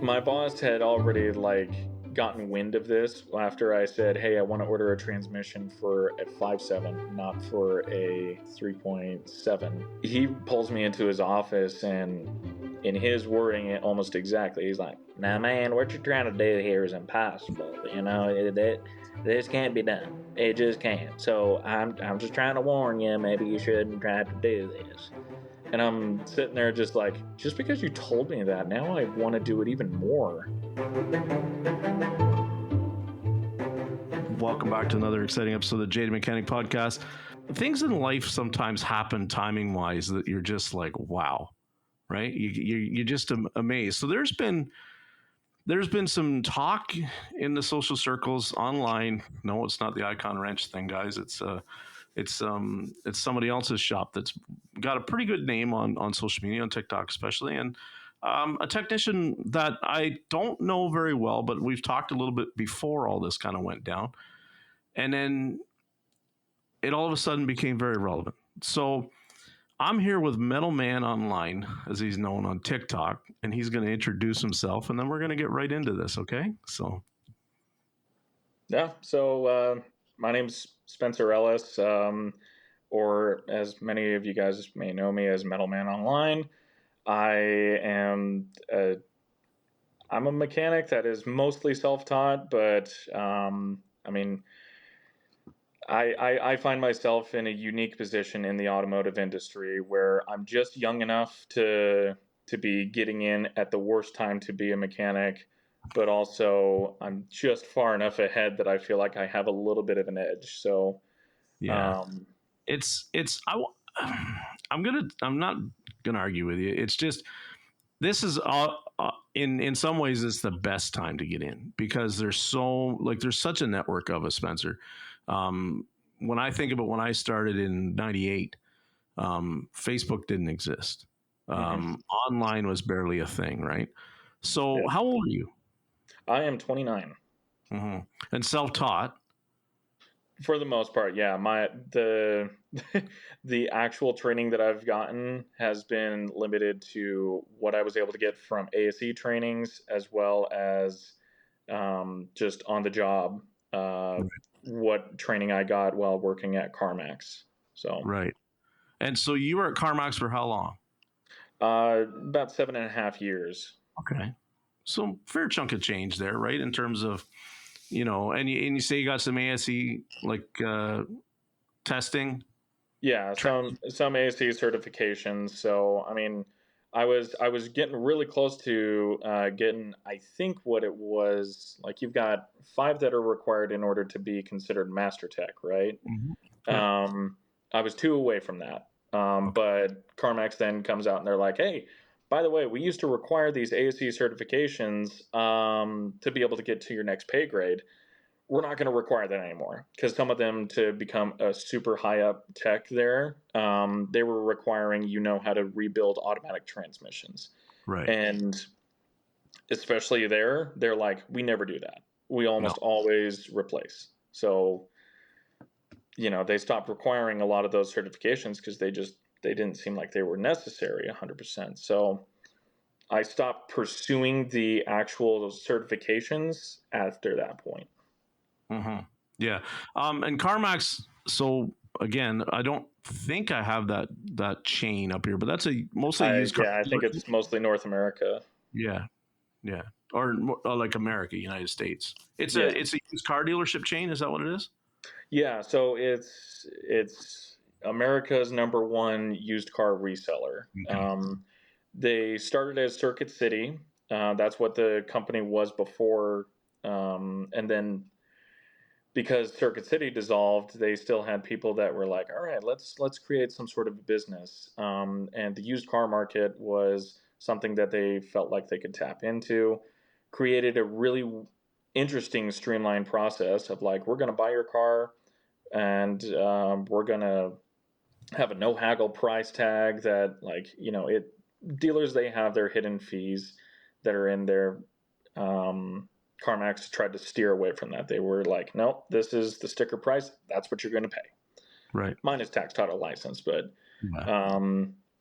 My boss had already gotten wind of this after I said, hey, I want to order a transmission for a 5.7, not for a 3.7. He pulls me into his office, and in his wording it almost exactly, he's like, nah man, what you're trying to do here is impossible. This can't be done. It just can't. So I'm just trying to warn you, maybe you shouldn't try to do this. And I'm sitting there just because you told me that, now I want to do it even more. Welcome back to another exciting episode of the Jada Mechanic podcast. Things in life sometimes happen timing-wise that you're just like, wow, right? You're just amazed. So there's been some talk in the social circles online. No, it's not the Icon Wrench thing, guys. It's somebody else's shop that's got a pretty good name on social media, on TikTok especially, and a technician that I don't know very well, but we've talked a little bit before all this kind of went down, and then it all of a sudden became very relevant. So I'm here with Metal Man Online, as he's known on TikTok, and he's going to introduce himself, and then we're going to get right into this, okay? So my name's Spencer Ellis, or as many of you guys may know me as Metal Man Online. I'm a mechanic that is mostly self-taught, but I find myself in a unique position in the automotive industry where I'm just young enough to be getting in at the worst time to be a mechanic, but also I'm just far enough ahead that I feel like I have a little bit of an edge. So yeah, I'm not gonna argue with you. It's just, this is in some ways it's the best time to get in because there's such a network of us, Spencer. When I think about when I started in '98, Facebook didn't exist. Online was barely a thing, right? So yeah. How old are you? I am 29. And self-taught. For the most part, yeah. The actual training that I've gotten has been limited to what I was able to get from ASE trainings, as well as just on the job. What training I got while working at Carmax. So right. And so you were at Carmax for how long? About 7.5 years. Okay. So fair chunk of change there, right? In terms of, and you say you got some ASE testing. Yeah, some ASE certifications. So I was getting really close to getting, I think what it was, you've got 5 that are required in order to be considered master tech, right? Mm-hmm. I was 2 away from that. But Carmax then comes out and they're like, hey, by the way, we used to require these ASE certifications to be able to get to your next pay grade. We're not going to require that anymore, because some of them, to become a super high up tech there, they were requiring how to rebuild automatic transmissions. Right. And especially they're like, we never do that. We almost always replace. So, they stopped requiring a lot of those certifications because they didn't seem like they were necessary 100%. So I stopped pursuing the actual certifications after that point. Mm-hmm. Yeah. And Carmax, so again, I don't think I have that chain up here, but that's mostly used car. Yeah, I think it's mostly North America. Yeah. Yeah. Or like America, United States. It's a used car dealership chain. Is that what it is? Yeah. So it's America's #1 used car reseller. Okay. They started as Circuit City. That's what the company was before. And then, because Circuit City dissolved, they still had people that were like, all right, let's create some sort of business. And the used car market was something that they felt like they could tap into, created a really interesting streamlined process of we're going to buy your car, and we're going to have a no haggle price tag that dealers, they have their hidden fees that are in there. Carmax tried to steer away from that. They were like, nope, this is the sticker price. That's what you're going to pay. Right. Minus tax, title, license. But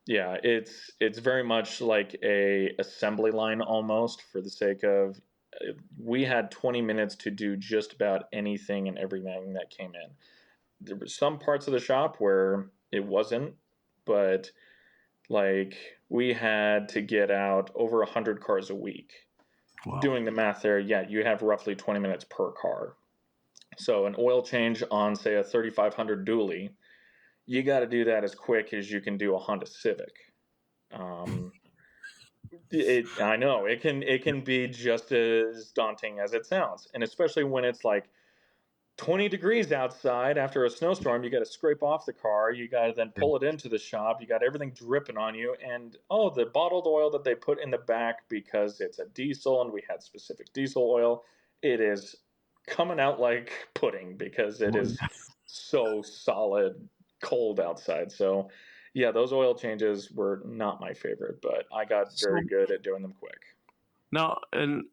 Yeah, it's very much like a assembly line almost for the sake of we had 20 minutes to do just about anything and everything that came in. There were some parts of the shop where it wasn't, but like we had to get out over 100 cars a week. Wow. Doing the math there, yeah, you have roughly 20 minutes per car. So an oil change on say a 3500 dually, you got to do that as quick as you can do a Honda Civic. Um, I know it can be just as daunting as it sounds, and especially when it's like 20 degrees outside after a snowstorm. You got to scrape off the car. You got to then Yeah. pull it into the shop. You got everything dripping on you, and oh, the bottled oil that they put in the back because it's a diesel, and we had specific diesel oil. It is coming out like pudding because it Well, is so solid cold outside. So yeah, those oil changes were not my favorite, but I got so very good at doing them quick. now, and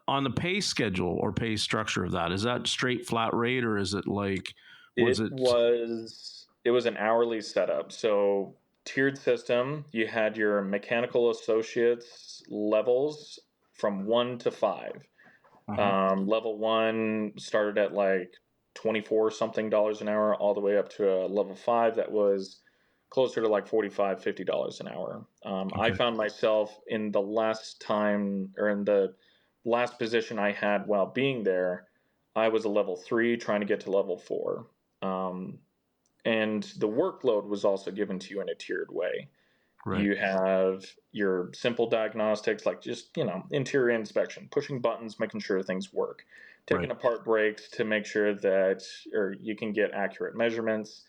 on the pay schedule or pay structure of that, is that straight flat rate or is it like, was It it? was it was an hourly setup. So tiered system, you had your mechanical associates levels from 1 to 5. Mhm. Level 1 started at like 24 something dollars an hour all the way up to a level 5 that was closer to like 45 $50 an hour. I Okay. found myself in the last time or in the last position I had while being there, I was a level 3 trying to get to level 4. Um, and the workload was also given to you in a tiered way. Right. You have your simple diagnostics, like just, interior inspection, pushing buttons, making sure things work, Right. taking apart brakes to make sure that, or you can get accurate measurements,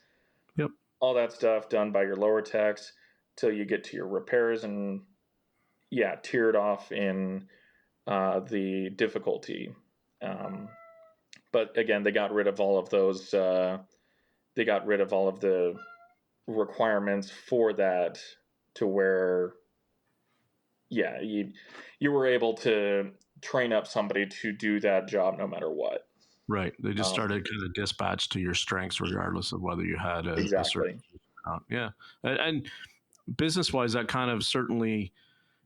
Yep. all that stuff done by your lower techs till you get to your repairs and, yeah, tiered off in the difficulty. Um, but again, they got rid of all of those, they got rid of all of the requirements for that to where yeah, you were able to train up somebody to do that job no matter what. Right. They just Um, started kind of dispatch to your strengths, regardless of whether you had a certain. exactly. Yeah. And business wise, that kind of certainly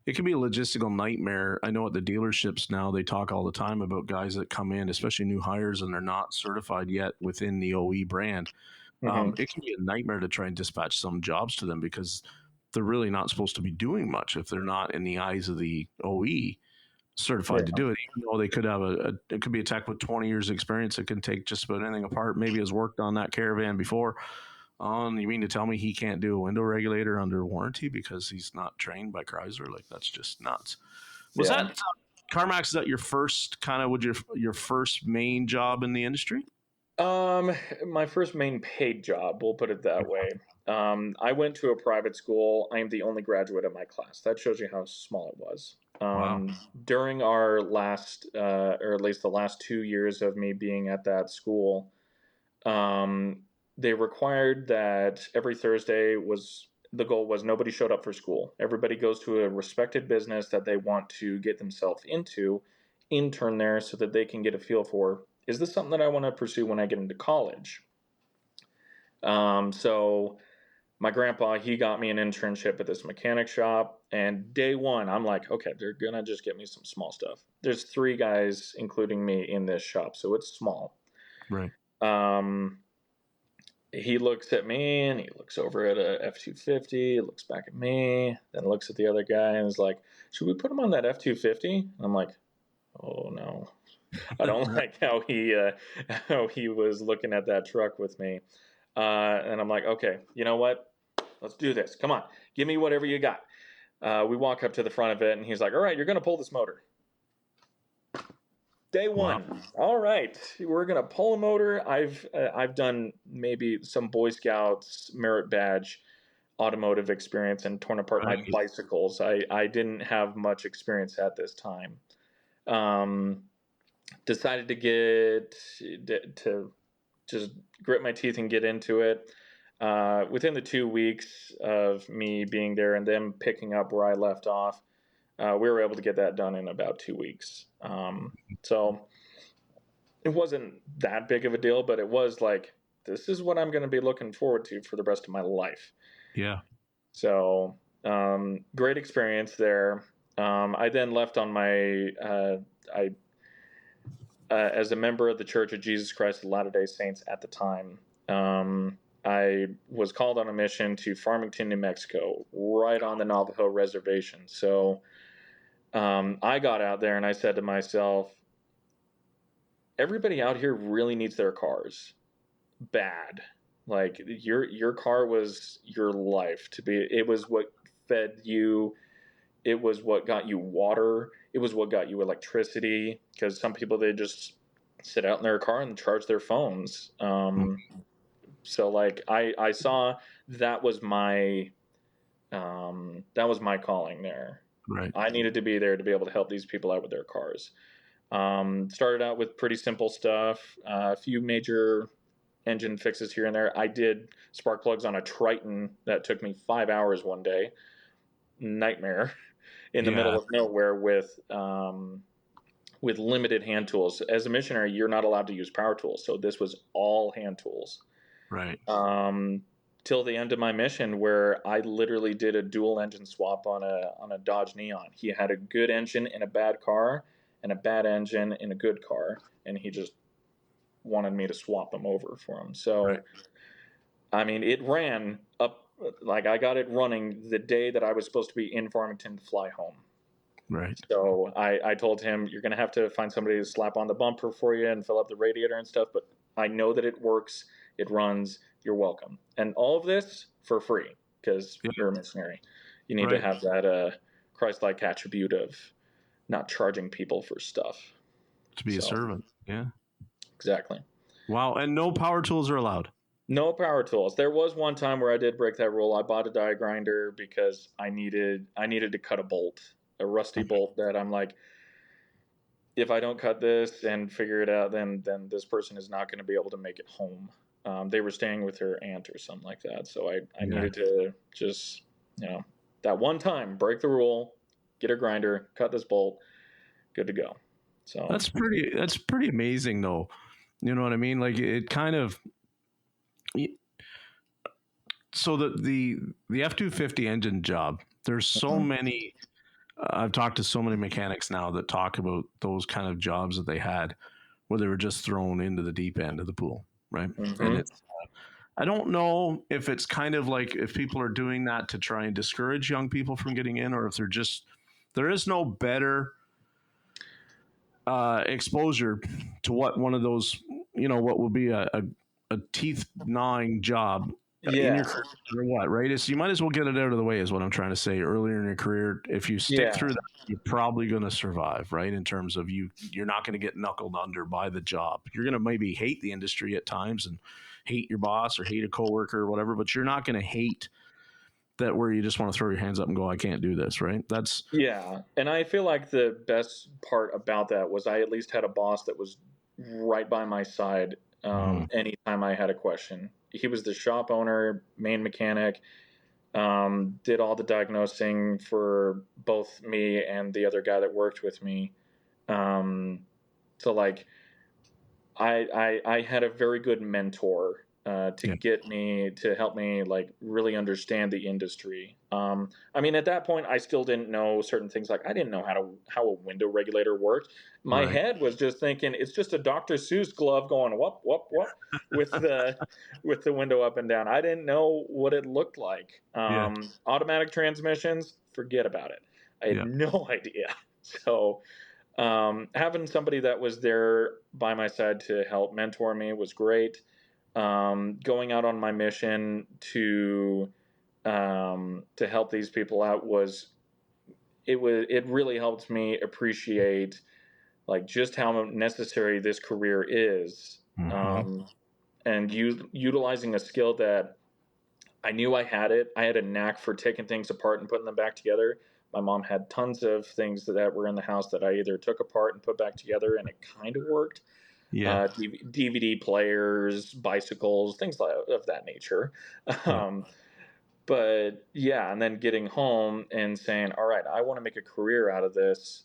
it can be a logistical nightmare. I know at the dealerships now they talk all the time about guys that come in, especially new hires, and they're not certified yet within the OE brand. Hmm. It can be a nightmare to try and dispatch some jobs to them because they're really not supposed to be doing much if they're not in the eyes of the OE certified to Yeah. do it. Even though they could have it could be a tech with 20 years experience that can take just about anything apart. Maybe has worked on that Caravan before. You mean to tell me he can't do a window regulator under warranty because he's not trained by Chrysler? Like that's just nuts. Was Yeah. that Carmax? Is that your first kind of would your first main job in the industry? Um, my first main paid job, we'll put it that way. I went to a private school. I am the only graduate of my class. That shows you how small it was. Wow. During our last, or at least the last 2 years of me being at that school, um, they required that every Thursday was the goal was nobody showed up for school. Everybody goes to a respected business that they want to get themselves into, intern there so that they can get a feel for is this something that I want to pursue when I get into college? So my grandpa, he got me an internship at this mechanic shop. And day one, I'm like, okay, they're going to just get me some small stuff. There's 3 guys, including me, in this shop. So it's small. Right. Um, he looks at me and he looks over at a F-250, looks back at me, then looks at the other guy and is like, should we put him on that F-250? I'm like, oh no. I don't like how he was looking at that truck with me. And I'm like, okay, you know what? Let's do this. Come on, give me whatever you got. We walk up to the front of it, and he's like, all right, you're going to pull this motor. Day Wow. one. All right, we're going to pull a motor. I've done maybe some Boy Scouts merit badge automotive experience and torn apart my Right. bicycles. I didn't have much experience at this time. Um, Decided to just grit my teeth and get into it. Within the 2 weeks of me being there and them picking up where I left off, we were able to get that done in about 2 weeks. So it wasn't that big of a deal, but it was like, this is what I'm going to be looking forward to for the rest of my life. Yeah. So Great experience there. I then left on my I as a member of the Church of Jesus Christ of Latter-day Saints at the time. I was called on a mission to Farmington, New Mexico, right on the Navajo reservation. So I got out there and I said to myself, everybody out here really needs their cars bad. Like your car was your life. To be, it was what fed you. It was what got you water. It was what got you electricity. Because some people, they just sit out in their car and charge their phones. So like I saw that was my calling there. Right. I needed to be there to be able to help these people out with their cars. Started out with pretty simple stuff, a few major engine fixes here and there. I did spark plugs on a Triton that took me 5 hours one day. Nightmare in the middle Yeah. of nowhere with limited hand tools. As a missionary, you're not allowed to use power tools, so this was all hand tools. Right. Till the end of my mission, where I literally did a dual engine swap on a Dodge Neon. He had a good engine in a bad car and a bad engine in a good car, and he just wanted me to swap them over for him. Right. So, I mean, it ran up, like I got it running the day that I was supposed to be in Farmington to fly home. Right. So I told him, you're going to have to find somebody to slap on the bumper for you and fill up the radiator and stuff, but I know that it works, it runs, you're welcome. And all of this for free, because Yeah. you're a missionary. You need to Right. have that Christ-like attribute of not charging people for stuff. To be a So, servant. Yeah. exactly. Wow. And no power tools are allowed. No power tools. There was one time where I did break that rule. I bought a die grinder because I needed to cut a bolt, a rusty bolt that I'm like, if I don't cut this and figure it out, then this person is not going to be able to make it home. They were staying with her aunt or something like that, so I Yeah. needed to just, that one time break the rule, get a grinder, cut this bolt, good to go. So That's pretty amazing though. You know what I mean? Like it kind of, so the F-250 engine job, there's so many, I've talked to so many mechanics now that talk about those kind of jobs that they had where they were just thrown into the deep end of the pool, right? And it's, I don't know if it's kind of like if people are doing that to try and discourage young people from getting in, or if they're just, there is no better exposure to what one of those, what would be a teeth gnawing job in your yeah, career or what, right? It's, you might as well get it out of the way is what I'm trying to say. Earlier in your career, if you stick yeah, through that, you're probably going to survive, right? In terms of you're not going to get knuckled under by the job. You're going to maybe hate the industry at times and hate your boss or hate a coworker or whatever, but you're not going to hate that where you just want to throw your hands up and go, I can't do this, right? That's yeah. And I feel like the best part about that was I at least had a boss that was right by my side anytime I had a question. He was the shop owner, main mechanic, did all the diagnosing for both me and the other guy that worked with me. Um, so like I had a very good mentor to yeah, get me to help me like really understand the industry. I mean, at that point, I still didn't know certain things. Like I didn't know how a window regulator worked. My right, head was just thinking it's just a Dr. Seuss glove going whoop whoop whoop with the window up and down. I didn't know what it looked like. yeah, Automatic transmissions, forget about it. I had yeah, no idea. So having somebody that was there by my side to help mentor me was great. Going out on my mission to help these people out it really helped me appreciate like just how necessary this career is, and utilizing a skill that I knew I had it. I had a knack for taking things apart and putting them back together. My mom had tons of things that were in the house that I either took apart and put back together, and it kind of worked. yeah, DVD players, bicycles, things of that nature. yeah. Um, but yeah, and then getting home and saying, "All right, I want to make a career out of this."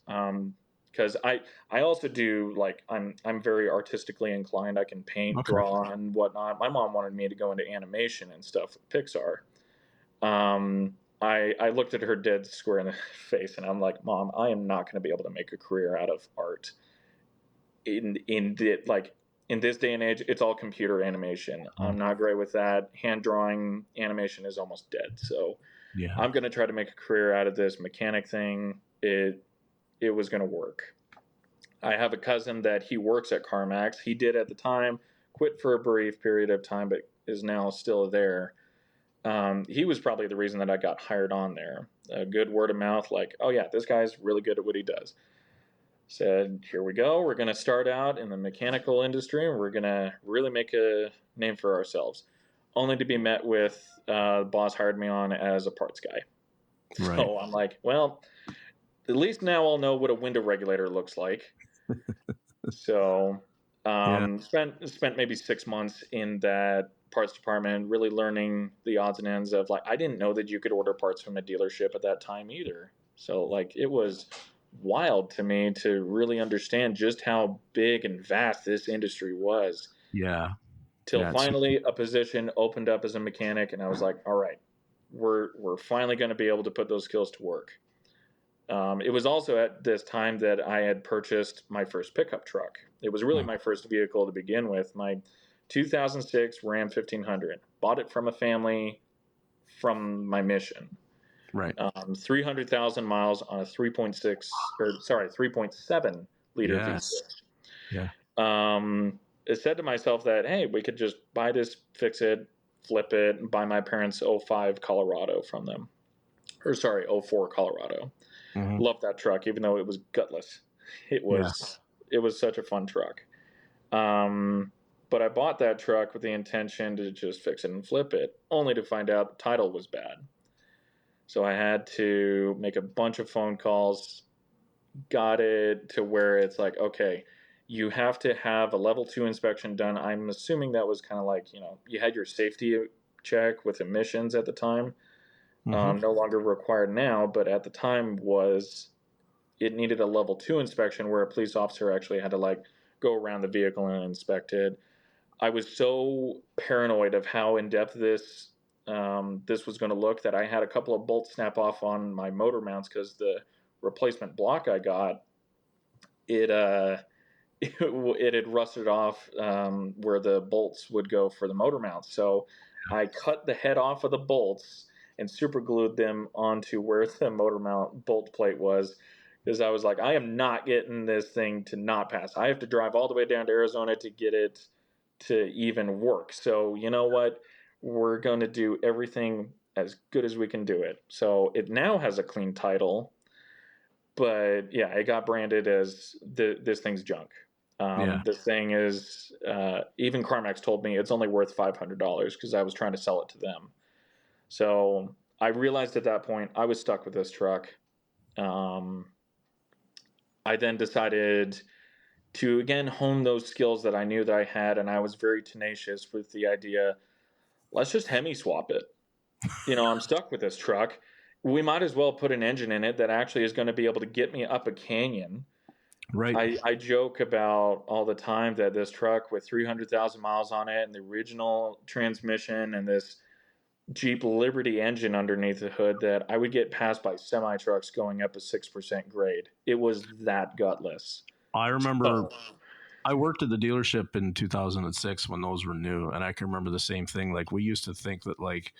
Because I also do like I'm very artistically inclined. I can paint, Okay. draw, and whatnot. My mom wanted me to go into animation and stuff with Pixar. Um, I looked at her dead square in the face, and I'm like, Mom, I am not going to be able to make a career out of art in this day and age. It's all computer animation. Mm. I'm not great with that. Hand drawing animation is almost dead. So Yeah. I'm going to try to make a career out of this mechanic thing. It was going to work. I have a cousin that he works at Carmax. He did at the time, quit for a brief period of time, but is now still there. He was probably the reason that I got hired on there. A good word of mouth, like, oh yeah, this guy's really good at what he does. Said, here we go. We're going to start out in the mechanical industry, and we're going to really make a name for ourselves. Only to be met with, the boss hired me on as a parts guy. Right. So I'm like, well, at least now I'll know what a window regulator looks like. So Yeah. spent maybe 6 months in that parts department, really learning the odds and ends of, like, I didn't know that you could order parts from a dealership at that time either. So like it was wild to me to really understand just how big and vast this industry was. Yeah. Till Yeah. It's finally a position opened up as a mechanic, and I was like, all right, we're finally going to be able to put those skills to work. It was also at this time that I had purchased my first pickup truck. It was really mm, my first vehicle to begin with. My 2006 Ram 1500. Bought it from a family from my mission. right. 300,000 miles on a 3.7 liter Yes. V6. Yeah. I said to myself that, hey, we could just buy this, fix it, flip it, and buy my parents' '05 Colorado from them. Or sorry, '04 Colorado. Hmm. Loved that truck, even though it was gutless. It Yes. was it was such a fun truck. Um, but I bought that truck with the intention to just fix it and flip it, only to find out the title was bad. So I had to make a bunch of phone calls, got it to where it's like, okay, you have to have a level 2 inspection done. I'm assuming that was kind of like, you had your safety check with emissions at the time. Hmm. No longer required now, but at the time was, it needed a level 2 inspection where a police officer actually had to like go around the vehicle and inspect it. I was so paranoid of how in depth this was going to look that I had a couple of bolts snap off on my motor mounts because the replacement block I got, it it had rusted off, where the bolts would go for the motor mounts. So I cut the head off of the bolts and super glued them onto where the motor mount bolt plate was, because I was like, I am not getting this thing to not pass. I have to drive all the way down to Arizona to get it to even work. So you know what? We're going to do everything as good as we can do it. So it now has a clean title, but yeah, it got branded as this thing's junk. Yeah. The thing is, even Carmax told me it's only worth $500 because I was trying to sell it to them. So I realized at that point I was stuck with this truck. Um, I then decided to again hone those skills that I knew that I had, and I was very tenacious with the idea. Let's just Hemi swap it. I'm stuck with this truck. We might as well put an engine in it that actually is going to be able to get me up a canyon. Right. I joke about all the time that this truck with 300,000 miles on it and the original transmission and this Jeep Liberty engine underneath the hood, that I would get passed by semi trucks going up a 6% grade. It was that gutless. I remember So, I worked at the dealership in 2006 when those were new, and I can remember the same thing. Like we used to think that like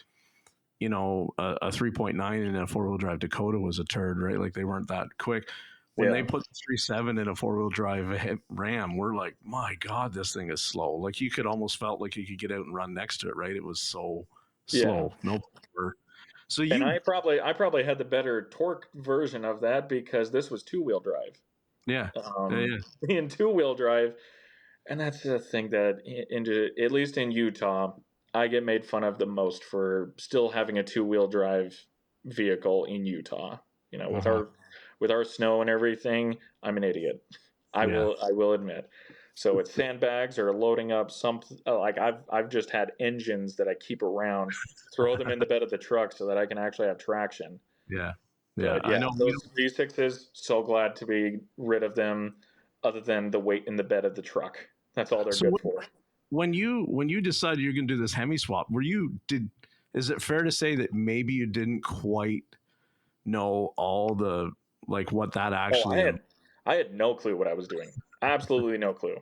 a 3.9 in a four wheel drive Dakota was a turd, right? Like they weren't that quick. When they yeah. put the 3.7 in a four wheel drive Ram, we're like, my God, this thing is slow. Like you could almost felt like you could get out and run next to it, right? It was so Yeah. slow. No power. So And you, I probably had the better torque version of that because this was two-wheel drive. yeah, yeah, Um, yeah, in two-wheel drive, and that's the thing that at least in Utah, I get made fun of the most for still having a two-wheel drive vehicle in Utah. With uh-huh. our snow and everything, I'm an idiot. I Yeah. will I will admit. So it's sandbags or loading up some, like I've just had engines that I keep around, throw them in the bed of the truck so that I can actually have traction. Yeah. Yeah. But I yeah, know. those V6s, so glad to be rid of them, other than the weight in the bed of the truck. That's all they're So good for. when you decided you're going to do this Hemi swap, were you did is it fair to say that maybe you didn't quite know all the like what that Oh, actually I had no clue what I was doing. Absolutely no clue.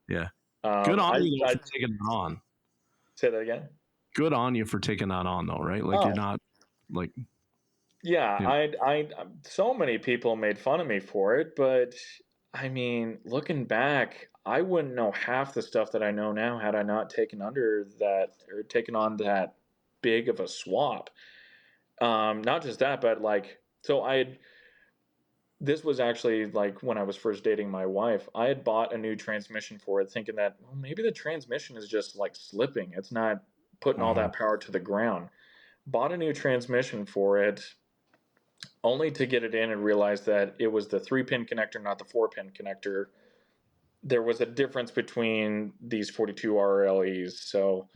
yeah. Good on you though I for taking that on. say that again. Good on you for taking that on though, right? Like you're Oh, not like yeah. you know, So many people made fun of me for it, but I mean, looking back, I wouldn't know half the stuff that I know now had I not taken under that or taken on that big of a swap. Not just that, but like, so I had this was actually like when I was first dating my wife. I had bought a new transmission for it, thinking that, well, maybe the transmission is just like slipping. It's not putting all mhm, that power to the ground. Bought a new transmission for it, only to get it in and realize that it was the 3-pin connector, not the 4-pin connector. There was a difference between these 42 RLEs. So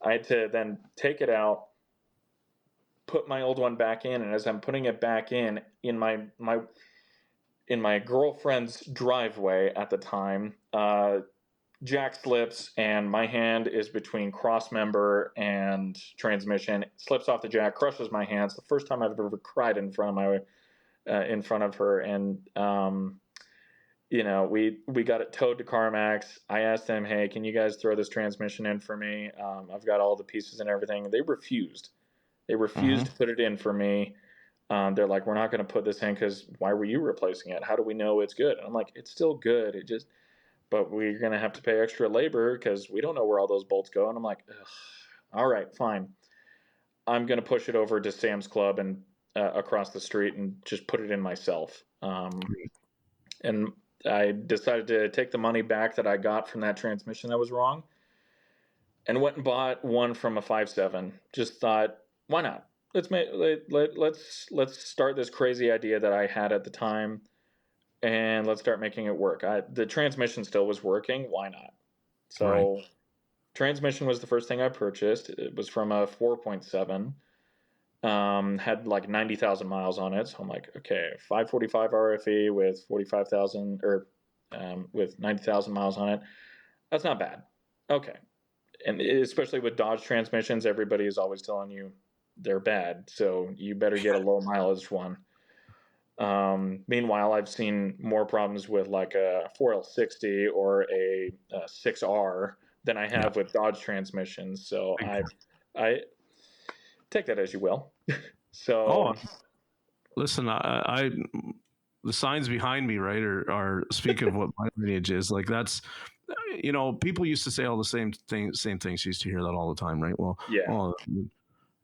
I had to then take it out, put my old one back in, and as I'm putting it back in my girlfriend's driveway at the time, jack slips and my hand is between cross member and transmission. It slips off the jack, crushes my hand. It's the first time I've ever cried in front of in front of her, and we got it towed to Carmax. I asked them, hey, can you guys throw this transmission in for me? I've got all the pieces and everything. They refused. They refused mhm, to put it in for me. They're like, we're not going to put this in because why were you replacing it? How do we know it's good? And I'm like, it's still good. But we're going to have to pay extra labor because we don't know where all those bolts go. And I'm like, ugh, all right, fine. I'm going to push it over to Sam's Club and across the street and just put it in myself. And I decided to take the money back that I got from that transmission that was wrong and went and bought one from a 5.7. Just thought, why not? Let's start this crazy idea that I had at the time, and let's start making it work. The transmission still was working. Why not? right. So transmission was the first thing I purchased. It was from a 4.7. Had like 90,000 miles on it. So I'm like, okay, 545 RFE with 45,000 or with 90,000 miles on it. That's not bad. Okay. And especially with Dodge transmissions, everybody is always telling you they're bad. So you better get a low mileage one. Meanwhile, I've seen more problems with like a 4L60 or a 6R than I Yeah. have with Dodge transmissions. So Big I take that as you will. Oh, So listen, I the signs behind me, right, are speak of what my lineage is. Like that's, people used to say all the same things. You used to hear that all the time, right? Well, yeah, oh,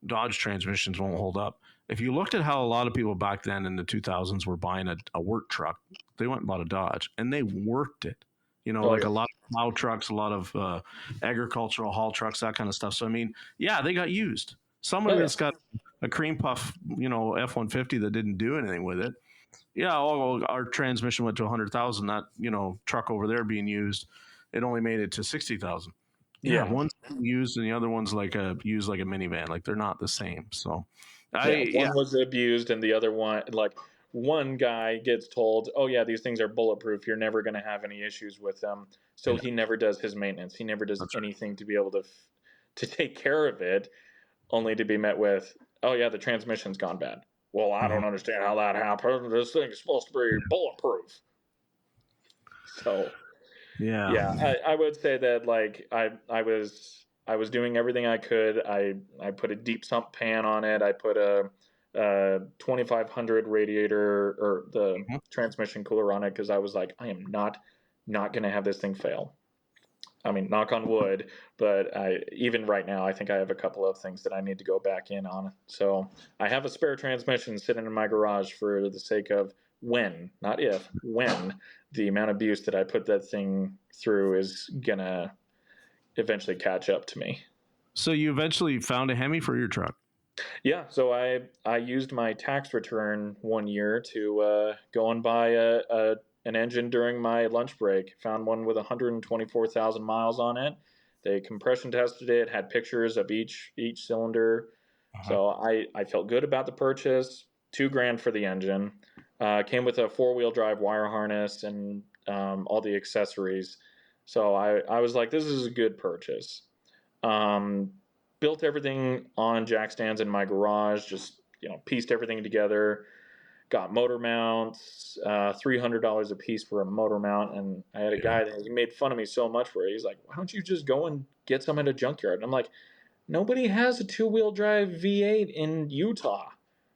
Dodge transmissions won't hold up. If you looked at how a lot of people back then in the 2000s were buying a work truck, they went and bought a Dodge and they worked it. oh Like yeah, a lot of plow trucks, a lot of agricultural haul trucks, that kind of stuff. So I mean, yeah, they got used. Someone oh yeah, that's got a cream puff, F-150 that didn't do anything with it. Yeah, oh, our transmission went to 100,000. That truck over there being used, it only made it to 60,000. Yeah, yeah, one's used and the other one's like a used like a minivan. Like they're not the same. So, yeah. yeah, One was abused, and the other one, like one guy gets told, "Oh yeah, these things are bulletproof. You're never going to have any issues with them." So yeah, he never does his maintenance. He never does that's right. anything to be able to take care of it, only to be met with, "Oh yeah, the transmission's gone bad." Well, I Mhm. don't understand how that happened. This thing is supposed to be bulletproof. So Yeah. yeah, I would say that like I was doing everything I could. I put a deep sump pan on it. I put a 2500 radiator or the Mhm. transmission cooler on it because I was like, I am not going to have this thing fail. I mean, knock on wood, but even right now, I think I have a couple of things that I need to go back in on. So I have a spare transmission sitting in my garage for the sake of when, not if, when the amount of abuse that I put that thing through is gonna eventually catch up to me. So you eventually found a Hemi for your truck. Yeah, so I used my tax return one year to go and buy an engine during my lunch break. Found one with 124,000 miles on it. They compression tested it, had pictures of each cylinder. Uh-huh. So I felt good about the purchase. $2,000 for the engine. Came with a 4-wheel drive wire harness and all the accessories. So I was like, this is a good purchase. Um, built everything on jack stands in my garage, just, pieced everything together, got motor mounts, $300 a piece for a motor mount. And I had a Yeah. guy that he made fun of me so much for it. He's like, why don't you just go and get some at a junkyard? And I'm like, nobody has a 2-wheel drive V8 in Utah.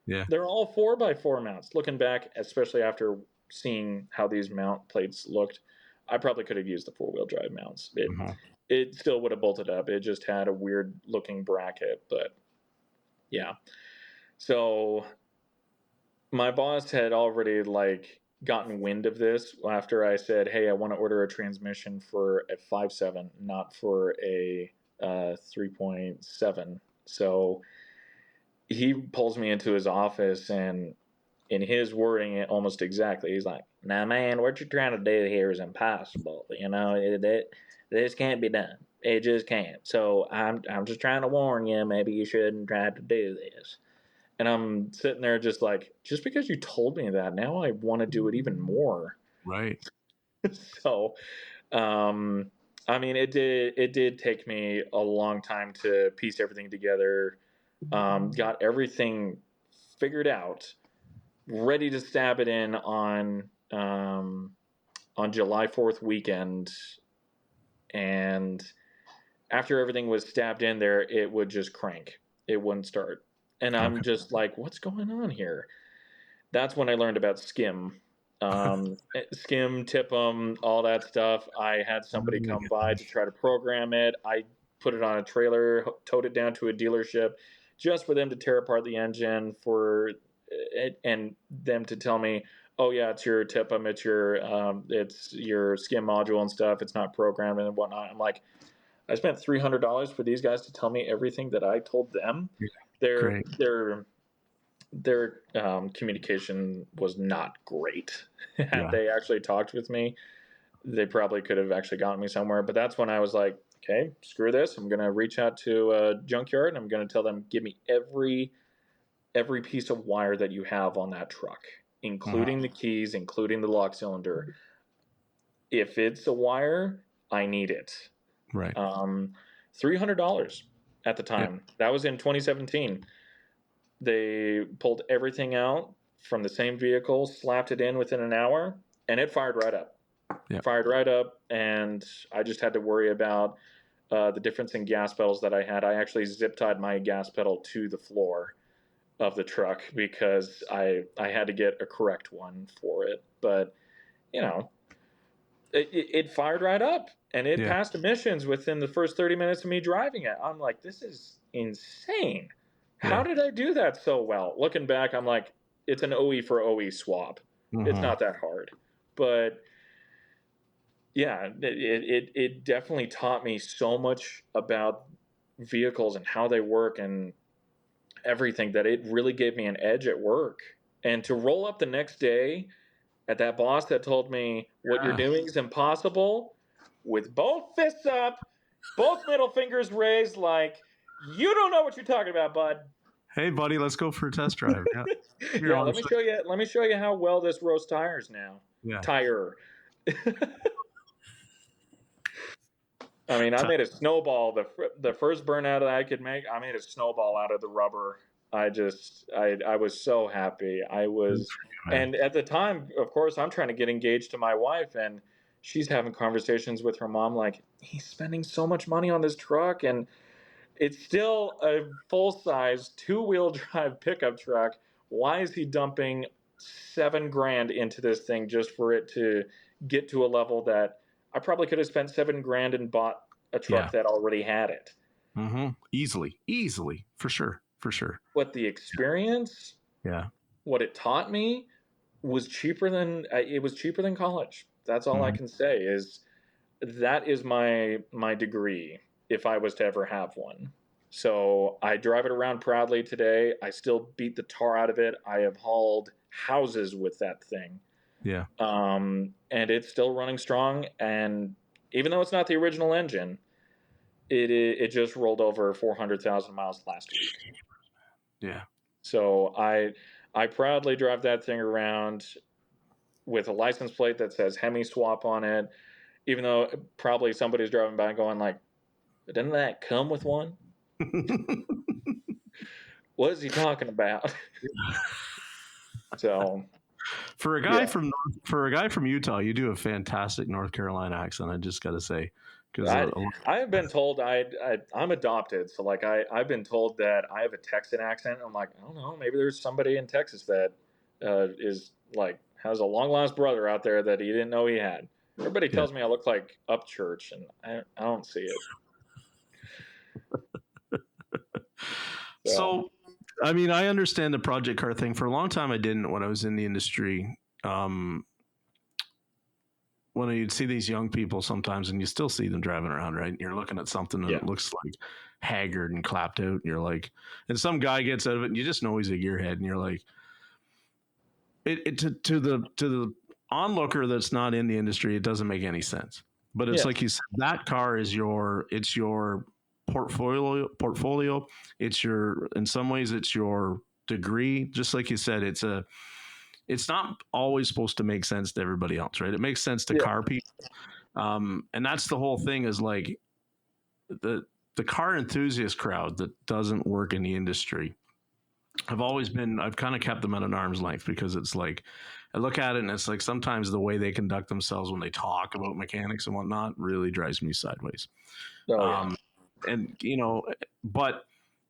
Yeah. They're all 4x4 mounts. Looking back, especially after seeing how these mount plates looked, I probably could have used the 4-wheel drive mounts. Mm-hmm. It still would have bolted up. It just had a weird looking bracket, but yeah. So my boss had already gotten wind of this after I said, "Hey, I want to order a transmission for a 5.7, not for a 3.7." So he pulls me into his office, and in his wording, it almost exactly, he's like, "Now, man, what you're trying to do here is impossible. This can't be done. It just can't. So I'm just trying to warn you. Maybe you shouldn't try to do this." And I'm sitting there just because you told me that, now I want to do it even more. Right. So, um, I mean, it did take me a long time to piece everything together. Got everything figured out, ready to stab it in on July 4th weekend. And after everything was stabbed in there, it would just crank. It wouldn't start. And I'm Okay. just like, what's going on here? That's when I learned about skim. Skim, tip 'em, all that stuff. I had somebody come by to try to program it. I put it on a trailer, towed it down to a dealership just for them to tear apart the engine for it, and them to tell me, "Oh yeah, it's your tip 'em, it's your skim module and stuff. It's not programmed and whatnot." I'm like, I spent $300 for these guys to tell me everything that I told them. Yeah. Their Great. their their communication was not great. Had Yeah. they actually talked with me, they probably could have actually gotten me somewhere. But that's when I was like, okay, screw this. I'm gonna reach out to a junkyard and I'm gonna tell them, give me every piece of wire that you have on that truck, including the keys, including the lock cylinder. If it's a wire, I need it. Right. Um, $300 at the Yeah. time. That was in 2017. They pulled everything out from the same vehicle, slapped it in within an hour, and it fired right up. Yeah. Fired right up, and I just had to worry about the difference in gas pedals that I had. I actually zip tied my gas pedal to the floor of the truck because I had to get a correct one for it. But you know, it fired right up, and it Yeah. passed emissions within the first 30 minutes of me driving it. I'm like, this is insane. How Yeah. did I do that so well? Looking back, I'm like, it's an OE for OE swap. It's Mm-hmm. not that hard. But yeah, it definitely taught me so much about vehicles and how they work and everything, that it really gave me an edge at work. And to roll up the next day at that boss that told me what you're Yeah. doing is impossible, with both fists up, both middle fingers raised, like, you don't know what you're talking about, bud. Hey, buddy, let's go for a test drive. Yeah. You're Yeah, on. let me show you how well this roast tires now. Yeah. Tire. I mean, I made a snowball. The first burnout that I could make, I made a snowball out of the rubber. I was so happy. Man. And at the time, of course, I'm trying to get engaged to my wife, and she's having conversations with her mom like, he's spending so much money on this truck, and it's still a full size 2-wheel drive pickup truck. Why is he dumping 7 grand into this thing just for it to get to a level that I probably could have spent 7 grand and bought a Yeah. truck that already had it? Mm-hmm. Easily, for sure. But the experience, Yeah. what it taught me, was cheaper than college. That's all I Mm-hmm. can say is that is my degree if I was to ever have one. So I drive it around proudly today. I still beat the tar out of it. I have hauled houses with that thing. Yeah. And it's still running strong. And even though it's not the original engine, it just rolled over 400,000 miles last week. Yeah. So I proudly drive that thing around with a license plate that says Hemi Swap on it, even though probably somebody's driving by going like, didn't that come with one? What is he talking about? So For a guy yeah, from Utah, you do a fantastic North Carolina accent. I just got to say, because I I have been told I'm adopted, so like I've been told that I have a Texan accent. I'm like, I don't know, maybe there's somebody in Texas that is like has a long lost brother out there that he didn't know he had. Everybody yeah. tells me I look like Upchurch, and I don't see it. So So, I mean, I understand the project car thing. For a long time, I didn't when I was in the industry. When you'd see these young people sometimes, and you still see them driving around, right? And you're looking at something and yeah, it looks like haggard and clapped out, and you're like, and some guy gets out of it, and you just know he's a gearhead, and you're like, to the onlooker that's not in the industry, it doesn't make any sense. But it's yeah, like you said, that car is your portfolio. It's your, in some ways, it's your degree. Just like you said, it's not always supposed to make sense to everybody else, right? It makes sense to yeah, car people. And that's the whole thing, is like the the car enthusiast crowd that doesn't work in the industry. I've kind of kept them at an arm's length, because it's like, I look at it and it's like sometimes the way they conduct themselves when they talk about mechanics and whatnot really drives me sideways. oh yeah, Um, and but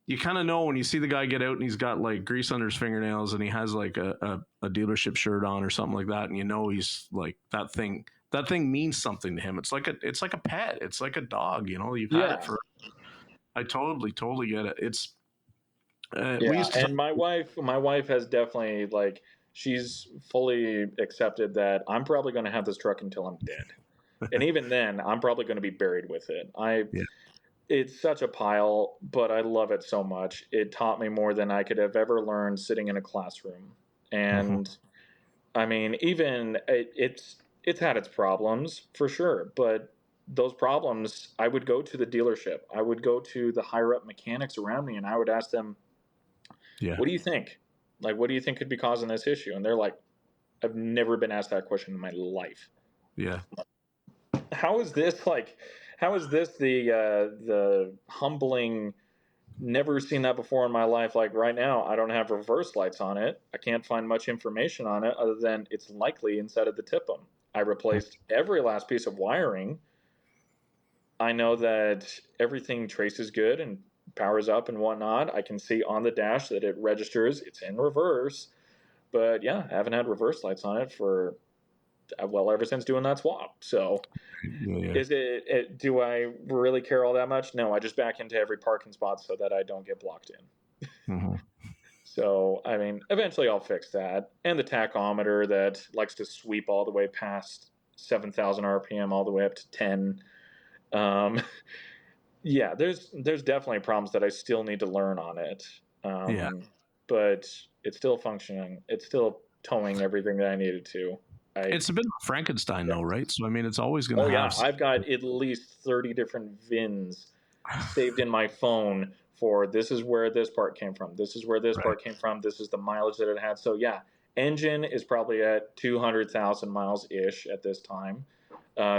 you kind of know when you see the guy get out and he's got like grease under his fingernails and he has like a dealership shirt on or something like that, and he's like, that thing means something to him. It's like a pet. It's like a dog. You've had it yeah. for. I totally get it. It's we Yeah, used to talk. and my wife has definitely like she's fully accepted that I'm probably going to have this truck until I'm dead. And even then, I'm probably going to be buried with it. I Yeah. It's such a pile, but I love it so much. It taught me more than I could have ever learned sitting in a classroom. Mhm. And I mean, even it's had its problems for sure, but those problems, I would go to the dealership. I would go to the higher up mechanics around me and I would ask them, Yeah. what do you think? Like, what do you think could be causing this issue? And they're like, I've never been asked that question in my life. Yeah. How is this like? How is this the humbling? Never seen that before in my life. Like right now, I don't have reverse lights on it. I can't find much information on it other than it's likely inside of the TIPM. I replaced every last piece of wiring. I know that everything traces good and powers up and whatnot. I can see on the dash that it registers. It's in reverse. But yeah, I haven't had reverse lights on it for well ever since doing that swap. So Yeah. Yeah. do I really care all that much? No, I just back into every parking spot so that I don't get blocked in. Mhm. So I mean, eventually I'll fix that. And the tachometer that likes to sweep all the way past 7,000 RPM all the way up to 10. Um, yeah, there's definitely problems that I still need to learn on it. Yeah. But it's still functioning. It's still towing everything that I needed to. I It's a bit of a Frankenstein, Yeah. though, right? So I mean, it's always going to Oh have. yeah, I've got at least 30 different VINs saved in my phone for this is where this part came from. This is where this Right. part came from. This is the mileage that it had. So yeah, engine is probably at 200,000 miles ish at this time.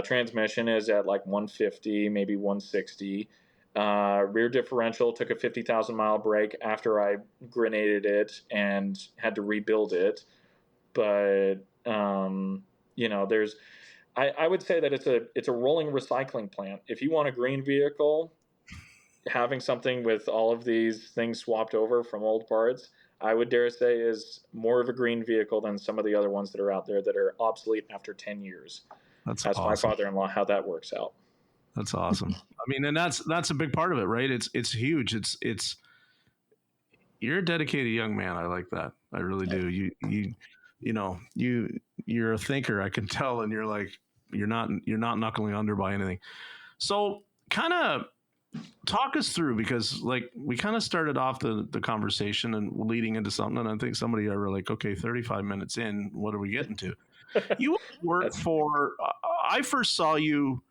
Transmission is at like 150, maybe 160. Rear differential took a 50,000 mile break after I grenaded it and had to rebuild it. But there's I would say that it's a rolling recycling plant. If you want a green vehicle, having something with all of these things swapped over from old parts, I would dare say is more of a green vehicle than some of the other ones that are out there that are obsolete after 10 years. That's Ask my awesome. father-in-law how that works out. That's awesome. I mean, and that's a big part of it, right? It's huge. It's you're a dedicated young man. I like that. I really do. You're a thinker. I can tell, and you're not knuckling under by anything. So, kind of talk us through, because like we kind of started off the conversation and leading into something, and I think somebody were like, okay, 35 minutes in, what are we getting to? You work That's for. I first saw you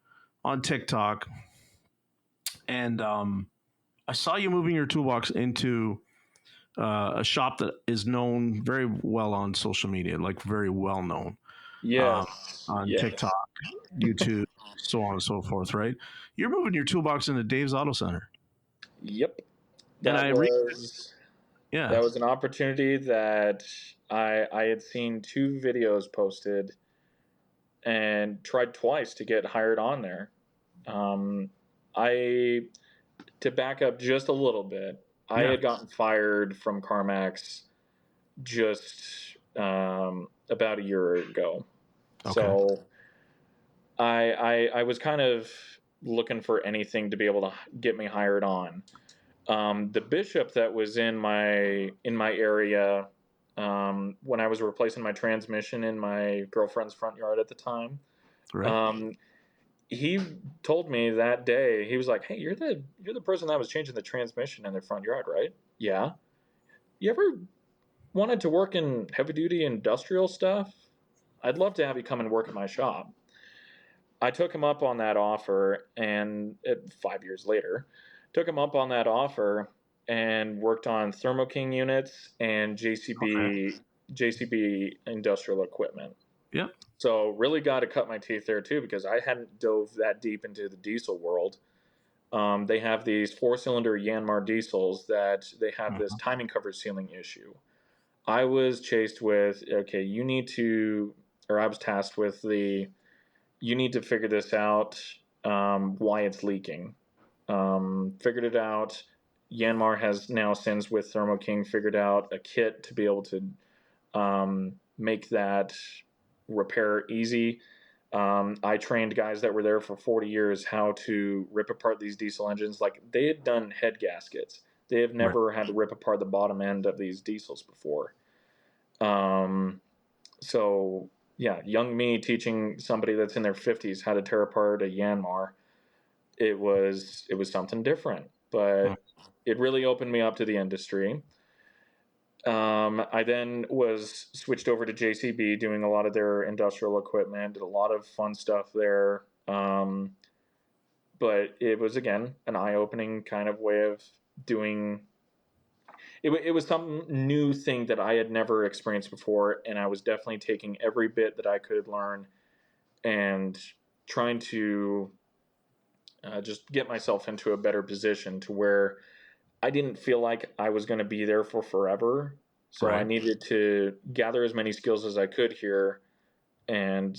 on TikTok, and I saw you moving your toolbox into a shop that is known very well on social media, like very well known um, yes, on yes, TikTok, YouTube, so on and so forth. Right? You're moving your toolbox into Dave's Auto Center. yep. And That was yeah, an opportunity that I had seen two videos posted and tried twice to get hired on there. Um, I To back up just a little bit, I yeah. had gotten fired from Carmax just about a year ago. Okay. So I was kind of looking for anything to be able to get me hired on. The bishop that was in my area when I was replacing my transmission in my girlfriend's front yard at the time, Right. um, he told me that day, he was like, "Hey, you're the person that was changing the transmission in their front yard, right? Yeah. You ever wanted to work in heavy duty industrial stuff? I'd love to have you come and work at my shop." I took him up on that offer, and 5 years later, took him up on that offer and worked on Thermo King units and Okay. JCB industrial equipment. Yep. So really got to cut my teeth there too because I hadn't dove that deep into the diesel world. They have these four-cylinder Yanmar diesels that they have this Mhm. timing cover sealing issue. I was chased with, okay, you need to, or I was tasked with you need to figure this out, why it's leaking. Figured it out. Yanmar has now, since with Thermo King, figured out a kit to be able to make that repair easy. I trained guys that were there for 40 years how to rip apart these diesel engines. Like they had done head gaskets. They have Right. never had to rip apart the bottom end of these diesels before. Um, so yeah, young me teaching somebody that's in their 50s how to tear apart a Yanmar, it was something different, Mm. but it really opened me up to the industry. I then was switched over to JCB, doing a lot of their industrial equipment, did a lot of fun stuff there. But it was again an eye-opening kind of way of doing. It was some new thing that I had never experienced before, and I was definitely taking every bit that I could learn and trying to just get myself into a better position to where I didn't feel like I was going to be there for forever. So I Right. needed to gather as many skills as I could here and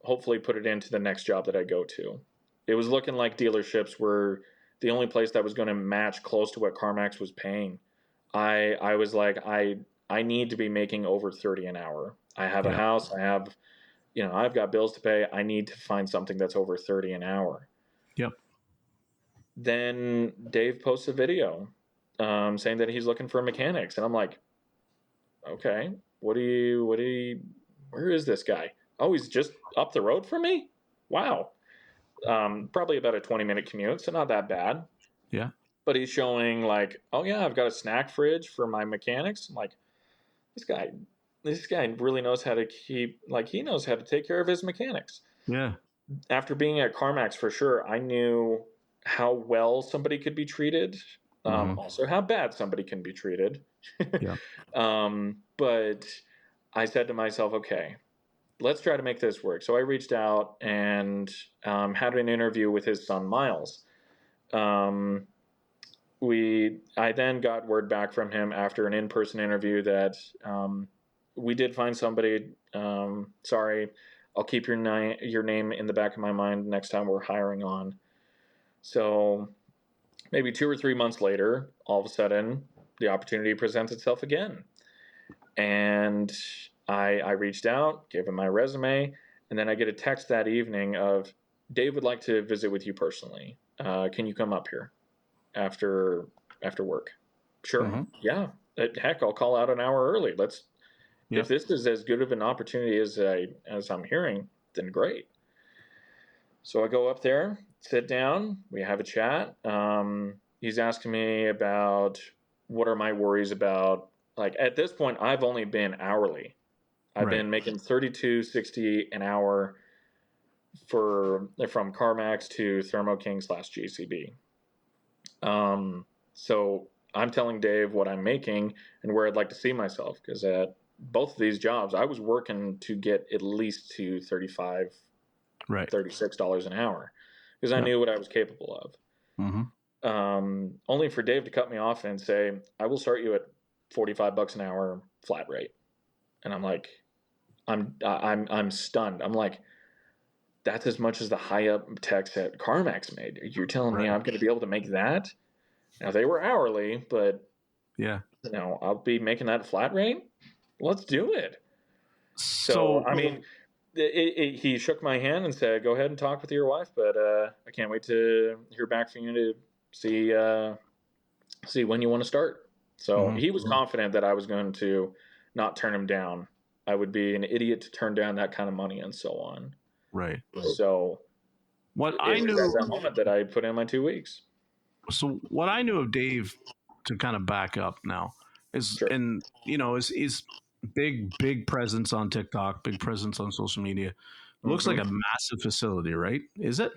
hopefully put it into the next job that I go to. It was looking like dealerships were the only place that was going to match close to what Carmax was paying. I was like I need to be making over 30 an hour. I have a Yeah. house, I've got bills to pay. I need to find something that's over 30 an hour. Yep. Then Dave posts a video saying that he's looking for mechanics, and I'm like, okay, where is this guy? Oh, he's just up the road from me. Wow. Probably about a 20-minute commute, so not that bad. Yeah. But he's showing like, oh yeah, I've got a snack fridge for my mechanics. I'm like, this guy, this guy really knows how to he knows how to take care of his mechanics. Yeah. After being at Carmax for sure, I knew how well somebody could be treated, Hmm. also how bad somebody can be treated. Yeah. But I said to myself, okay, let's try to make this work. So I reached out and had an interview with his son, Miles. Um, I then got word back from him after an in-person interview that we did find somebody. Sorry, I'll keep your name in the back of my mind next time we're hiring on. So maybe 2 or 3 months later, all of a sudden, the opportunity presents itself again, and I reached out, gave him my resume, and then I get a text that evening of Dave would like to visit with you personally. Can you come up here after work? Sure. Hmm. Yeah. Heck, I'll call out an hour early. Let's. If Yep. this is as good of an opportunity as I'm hearing, then great. So I go up there, sit down, we have a chat. He's asking me about what are my worries about. Like at this point, I've only been hourly. I've Right. been making 32.60 an hour from Carmax to Thermo King / GCB. So I'm telling Dave what I'm making and where I'd like to see myself because at both of these jobs, I was working to get at least to 35, Right. $36 an hour because I Yep. knew what I was capable of. Hmm. only for Dave to cut me off and say, "I will start you at $45 an hour flat rate." And I'm like, I'm stunned. I'm like, that's as much as the high up techs at Carmax made. You're telling me Right. I'm going to be able to make that? Now they were hourly, but Yeah. I'll be making that flat rate. Let's do it. So So I mean, he shook my hand and said, "Go ahead and talk with your wife, but I can't wait to hear back from you to see when you want to start." So mhm, he was confident that I was going to not turn him down. I would be an idiot to turn down that kind of money and so on. right. So What I it was at knew that moment that I put in my 2 weeks. so what I knew of Dave, to kind of back up now, is, Sure. and is big presence on TikTok, big presence on social media. Looks like Hmm. a massive facility, right? Is it?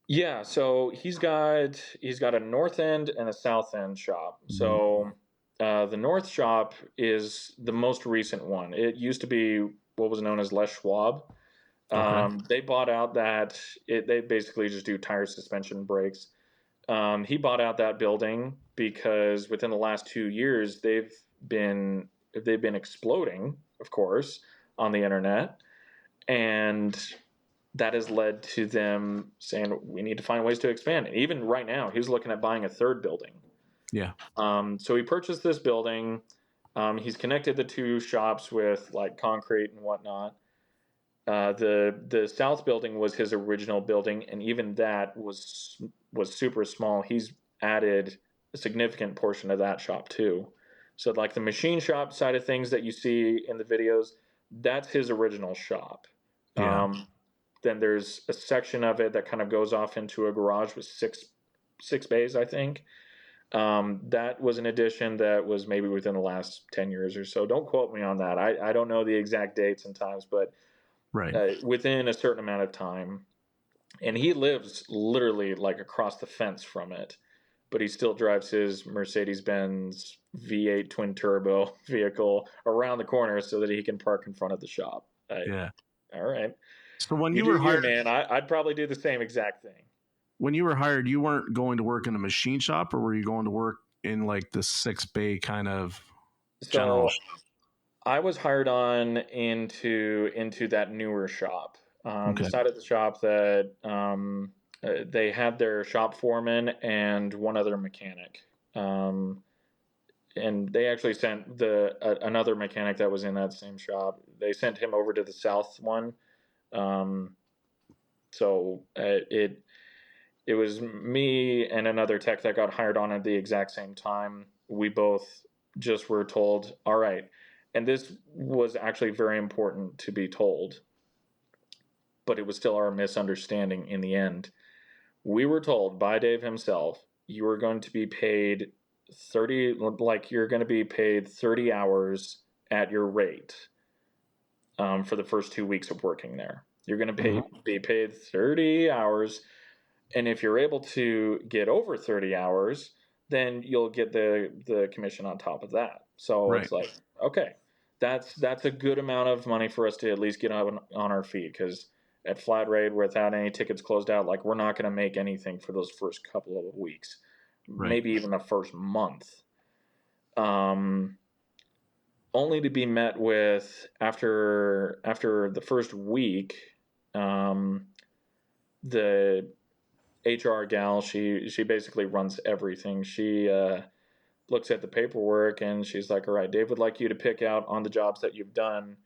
Yeah, so he's got a north end and a south end shop. Mhm. So the north shop is the most recent one. It used to be what was known as Les Schwab. Okay. They bought out they basically just do tire suspension brakes. He bought out that building because within the last 2 years been they've been exploding, of course, on the internet, and that has led to them saying we need to find ways to expand. And even right now, he's looking at buying a third building. Yeah. So he purchased this building. He's connected the two shops with like concrete and whatnot. The south building was his original building, and even that was super small. He's added a significant portion of that shop too. So like the machine shop side of things that you see in the videos, that's his original shop. Yeah. Then there's a section of it that kind of goes off into a garage with six bays, I think. That was an addition that was maybe within the last 10 years or so. Don't quote me on that. I don't know the exact dates and times, but Right. within a certain amount of time. And he lives literally like across the fence from it, but he still drives his Mercedes Benz V8 twin turbo vehicle around the corner so that he can park in front of the shop. Yeah. All right. So when You you do were you, hired, man. I'd probably do the same exact thing. you weren't going to work in a machine shop, or were you going to work in like the 6 bay kind of general? So I was hired on into that newer shop, the Okay. side of the shop that they had their shop foreman and one other mechanic, and they actually sent another mechanic that was in that same shop. They sent him over to the south one, um, so it was me and another tech that got hired on at the exact same time. We both just were told, all right. And this was actually very important to be told, but it was still our misunderstanding in the end. We were told by Dave himself, you are going to be paid 30, like you're going to be paid 30 hours at your rate for the first 2 weeks of working there. You're going to Mhm. be paid 30 hours. And if you're able to get over 30 hours, then you'll get the commission on top of that. So Right. it's like, okay, that's a good amount of money for us to at least get on our feet, because at flat rate without any tickets closed out, like we're not going to make anything for those first couple of weeks, Right. maybe even the first month. Um, Only to be met with after the first week, um, the HR gal, she basically runs everything. She looks at the paperwork and she's like, "All right, Dave would like you to pick out on the jobs that you've done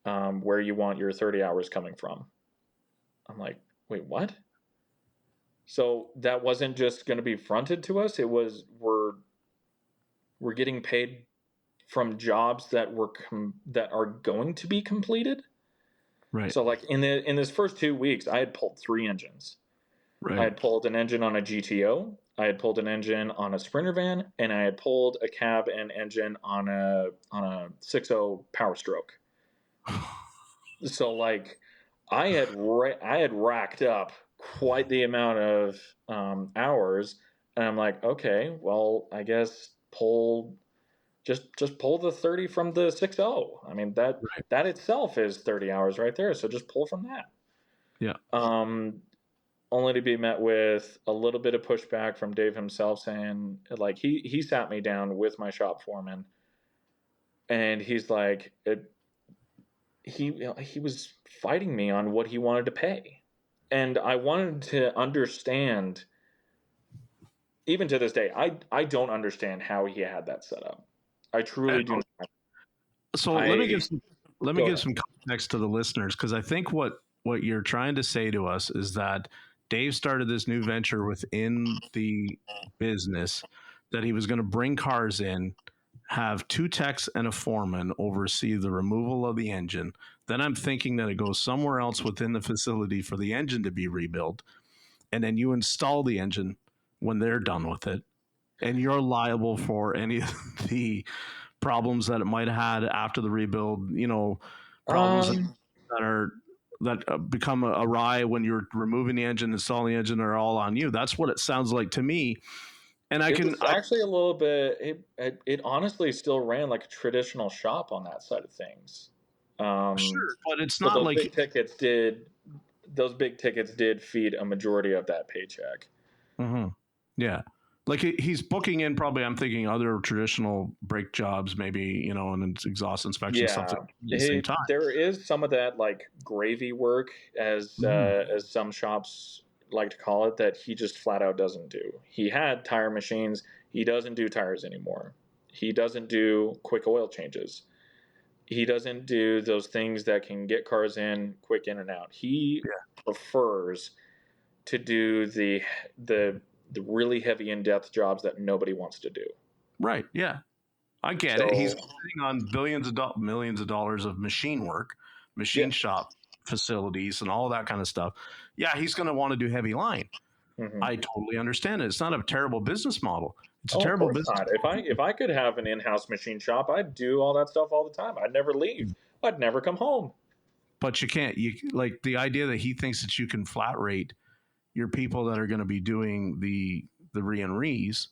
where you want your 30 hours coming from." I'm like, "Wait, what?" So that wasn't just going to be fronted to us. It was we're getting paid from jobs that are going to be completed. Right. So like in this first 2 weeks, I had pulled three engines. I Right. had pulled an engine on a GTO, I had pulled an engine on a Sprinter van, and I had pulled a cab and engine on a 6.0 Power Stroke. So like I had racked up quite the amount of hours, and I'm like, okay, well, I guess just pull the 30 from the 6.0. I mean that itself is 30 hours right there. So just pull from that. Yeah. Um, only to be met with a little bit of pushback from Dave himself, saying like he sat me down with my shop foreman, and he's like he was fighting me on what he wanted to pay, and I wanted to understand. Even to this day, I don't understand how he had that set up. I truly do not. So I let me Go give ahead. some context to the listeners, because I think what you're trying to say to us is that Dave started this new venture within the business, that he was going to bring cars in, have two techs and a foreman oversee the removal of the engine. Then I'm thinking that it goes somewhere else within the facility for the engine to be rebuilt, and then you install the engine when they're done with it, and you're liable for any of the problems that it might have had after the rebuild, problems Um, that are that become awry when you're removing the engine, installing the engine, are all on you. That's what it sounds like to me. And it was actually a little bit. It honestly still ran like a traditional shop on that side of things. Um, sure, but it's but not like, those big tickets did feed a majority of that paycheck. mhm, yeah, like he's booking in probably. I'm thinking other traditional brake jobs, maybe and exhaust inspection stuff Yeah, at the same time. there is some of that like gravy work, Mhm. as some shops like to call it, that he just flat out doesn't do. He had tire machines. He doesn't do tires anymore. He doesn't do quick oil changes. He doesn't do those things that can get cars in quick in and out. He Yeah, prefers to do the the really heavy in depth jobs that nobody wants to do. right. Yeah, I get it. He's So sitting on millions of dollars of machine work, yeah. machine shop facilities, and all that kind of stuff. Yeah, he's going to want to do heavy line. Hmm. I totally understand it. It's not a terrible business model. It's a Oh, of terrible course business not. If I could have an in-house machine shop, I'd do all that stuff all the time. I'd never leave. model, I'd never come home. but you can't. You like the idea that he thinks that you can flat rate your people that are going to be doing the re and re's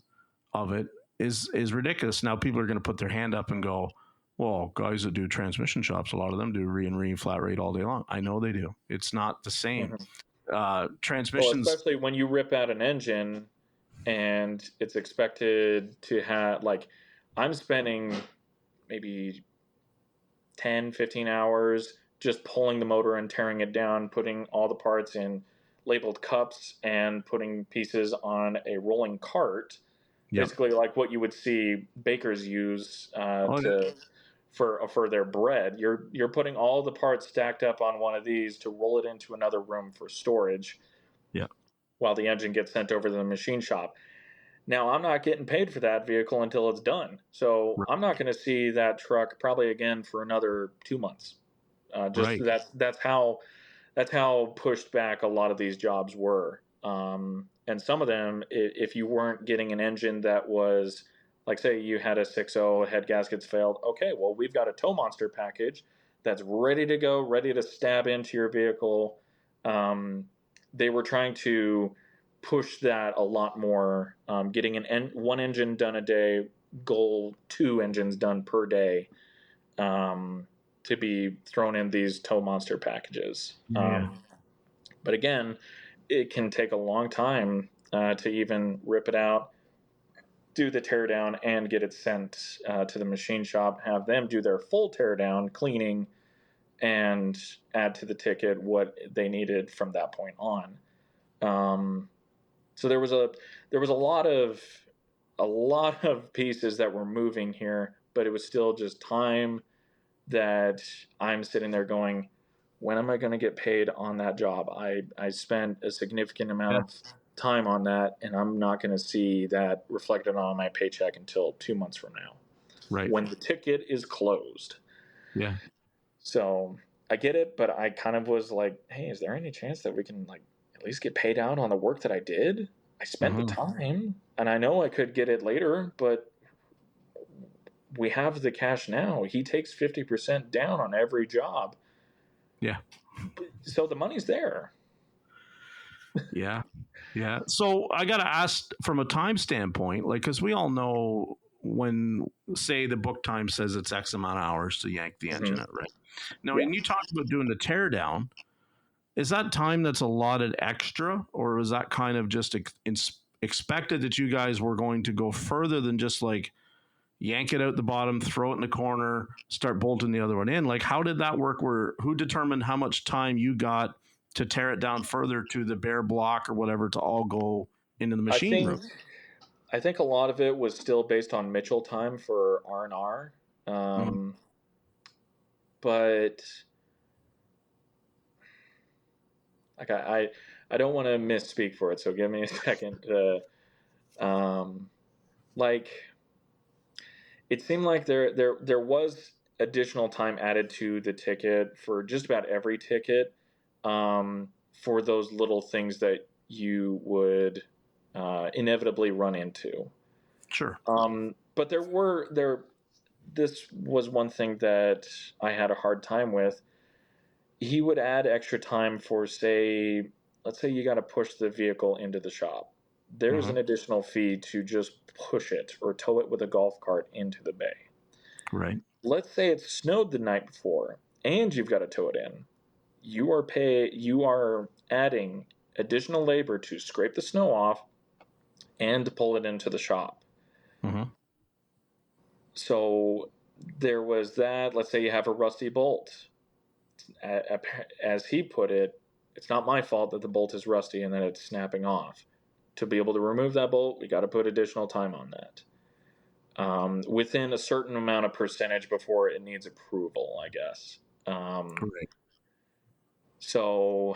of it is ridiculous. Now people are going to put their hand up and go, well, guys that do transmission shops, a lot of them do re and re flat rate all day long. I know they do. It's not the same. Hmm. Well, Transmissions. especially when you rip out an engine and it's expected to have like I'm spending maybe 10, 15 hours just pulling the motor and tearing it down, putting all the parts in labeled cups and putting pieces on a rolling cart, Yep. basically like what you would see bakers use Oh yeah. to for their bread. You're putting all the parts stacked up on one of these to roll it into another room for storage Yeah. while the engine gets sent over to the machine shop. Now, I'm not getting paid for that vehicle until it's done. So I'm not going to see that truck probably again for another 2 months. Just Right. that's how pushed back a lot of these jobs were. And some of them, if you weren't getting an engine that was, like, say you had a 6.0 head gaskets failed, okay, well, we've got a tow monster package that's ready to go, ready to stab into your vehicle. Um, they were trying to push that a lot more, getting one engine done a day, goal two engines done per day. To be thrown in these tow monster packages. Yeah. But again, it can take a long time to even rip it out, do the teardown, and get it sent to the machine shop, have them do their full teardown, cleaning, and add to the ticket what they needed from that point on. Um, so there was a lot of pieces that were moving here, but it was still just time that I'm sitting there going, when am I going to get paid on that job? I spent a significant amount Yeah. of time on that, and I'm not going to see that reflected on my paycheck until 2 months from now Right. when the ticket is closed. Yeah. So I get it, but I kind of was like, hey, is there any chance that we can like at least get paid out on the work that I did? I spent the Hmm. time, and I know I could get it later, but we have the cash now. He takes 50% down on every job. Yeah. So the money's there. Yeah. Yeah. So I got to ask from a time standpoint, like, because we all know when, say, the book time says it's X amount of hours to yank the engine Mm-hmm. out, right? Now, Yeah. when you talk about doing the teardown, is that time that's allotted extra, or was that kind of just expected that you guys were going to go further than just like yank it out the bottom, throw it in the corner, start bolting the other one in? Like, how did that work? Who determined how much time you got to tear it down further to the bare block or whatever to all go into the I machine think room? I think a lot of it was still based on Mitchell time for R&R. Mhm. Um, but like I don't want to misspeak for it, so give me a second to like it seemed like there was additional time added to the ticket for just about every ticket, for those little things that you would inevitably run into. Sure. But this was one thing that I had a hard time with. He would add extra time for, say, let's say you got to push the vehicle into the shop. There's Hmm. an additional fee to just push it or tow it with a golf cart into the bay. Right. Let's say it snowed the night before and you've got to tow it in. You are adding additional labor to scrape the snow off and to pull it into the shop. Hmm. So there was that. Let's say you have a rusty bolt. As he put it, it's not my fault that the bolt is rusty and that it's snapping off. To be able to remove that bolt, we got to put additional time on that. Within a certain amount of percentage before it needs approval, I guess. Um, Right. so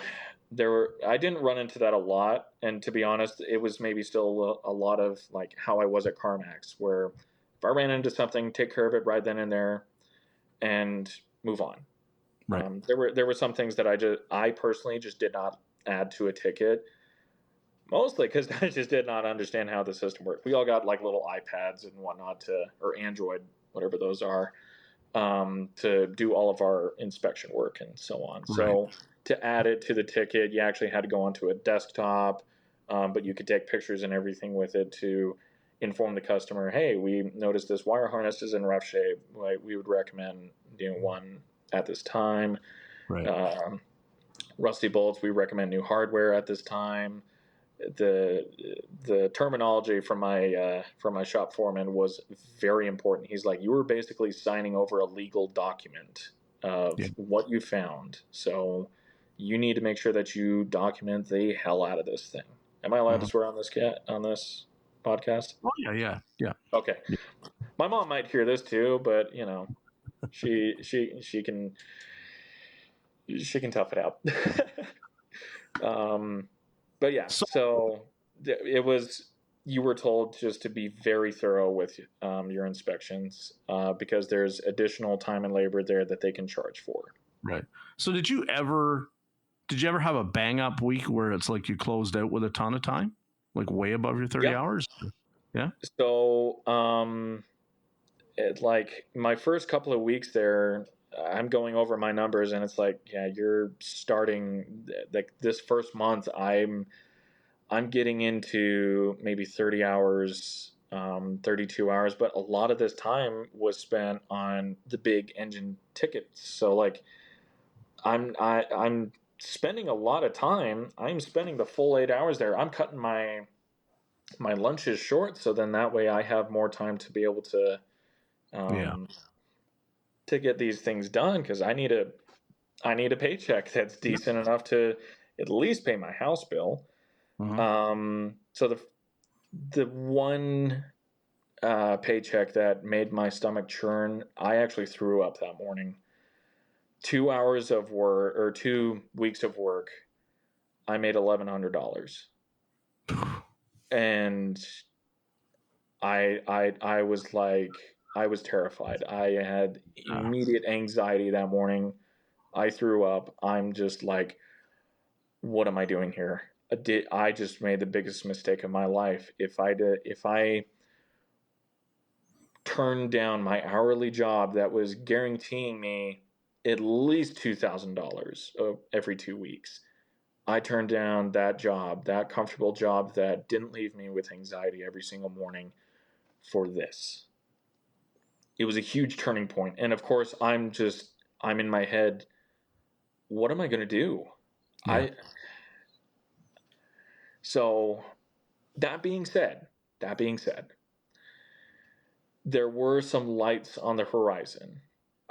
I didn't run into that a lot, and to be honest, it was maybe still a lot of like how I was at Carmax, where if I ran into something, take care of it right then and there, and move on. Right. There were some things that I personally just did not add to a ticket, mostly because I just did not understand how the system worked. We all got like little iPads and whatnot or Android, whatever those are, to do all of our inspection work and so on. Right. So to add it to the ticket, you actually had to go onto a desktop, but you could take pictures and everything with it to inform the customer, hey, we noticed this wire harness is in rough shape. Like, we would recommend doing one at this time. Right. Um, Rusty bolts, we recommend new hardware at this time. The the terminology from my shop foreman was very important. He's like, you were basically signing over a legal document Yeah. of what you found, so you need to make sure that you document the hell out of this thing. Am I allowed to Hmm. swear on this podcast? Oh yeah. Yeah. Yeah. Okay, Yeah. my mom might hear this too, but you know, she can tough it out. um, but yeah, So so it was. You were told just to be very thorough with your inspections, because there's additional time and labor there that they can charge for. right. So did you ever have a bang up week where it's like you closed out with a ton of time, like way above your 30 Yep. hours? Yeah. So, like my first couple of weeks there, I'm going over my numbers, and it's like, yeah, you're starting like this first month. I'm getting into maybe 30 hours, 32 hours, but a lot of this time was spent on the big engine tickets. So like I'm spending a lot of time. I'm spending the full 8 hours there. I'm cutting my lunches short, so then that way I have more time to be able Yeah. um, to get these things done, because I need a paycheck that's Yep. decent enough to at least pay my house bill. Hmm. So the one paycheck that made my stomach churn, I actually threw up that morning. 2 hours of work, or 2 weeks of work, I made $1,100, and I was like, I was terrified. I had Yeah. immediate anxiety that morning. I threw up. I'm just like, what am I doing here? I just made the biggest mistake of my life. If I turned down my hourly job that was guaranteeing me at least $2,000 every 2 weeks, I turned down that job, that comfortable job that didn't leave me with anxiety every single morning, for this. It was a huge turning point. And of course, I'm in my head, what am I going to do? Yeah. I so that being said, there were some lights on the horizon.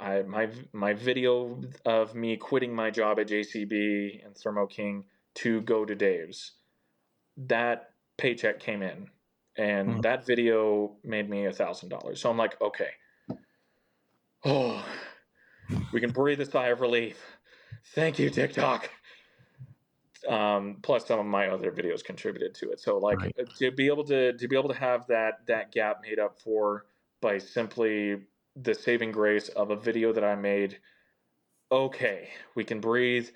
My video of me quitting my job at JCB and Thermo King to go to Dave's, that paycheck came in, and Mhm. that video made me $1,000. So I'm like, okay, oh, we can breathe a sigh of relief. Thank you, TikTok. Plus some of my other videos contributed to it. So like Right. to be able to have that gap made up for by simply the saving grace of a video that I made. Okay, we can breathe.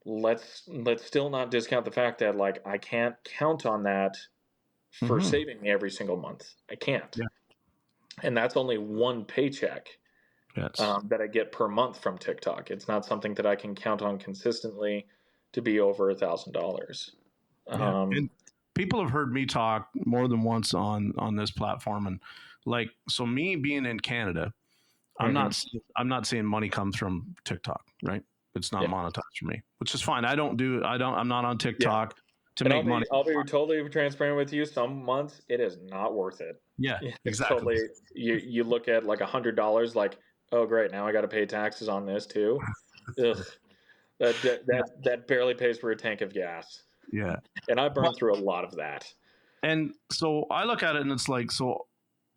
Let's still not discount the fact that like I can't count on that for Hmm. saving me every single month. I can't, Yeah. and that's only one paycheck Yes. that I get per month from TikTok. It's not something that I can count on consistently to be over $1,000. Yeah. And people have heard me talk more than once on this platform, and like, so me being in Canada, Mm-hmm. I'm not seeing money comes from TikTok, right? It's not Yeah. monetized for me, which is fine. I'm not on Yeah. TikTok to And make money. I'll be totally transparent with you. Some months it is not worth it. Yeah, It's exactly. totally you look at like $100, like, oh great, now I got to pay taxes on this too. Ugh, Yeah. that barely pays for a tank of gas, Yeah. and I But, burned through a lot of that. and so I look at it and it's like, so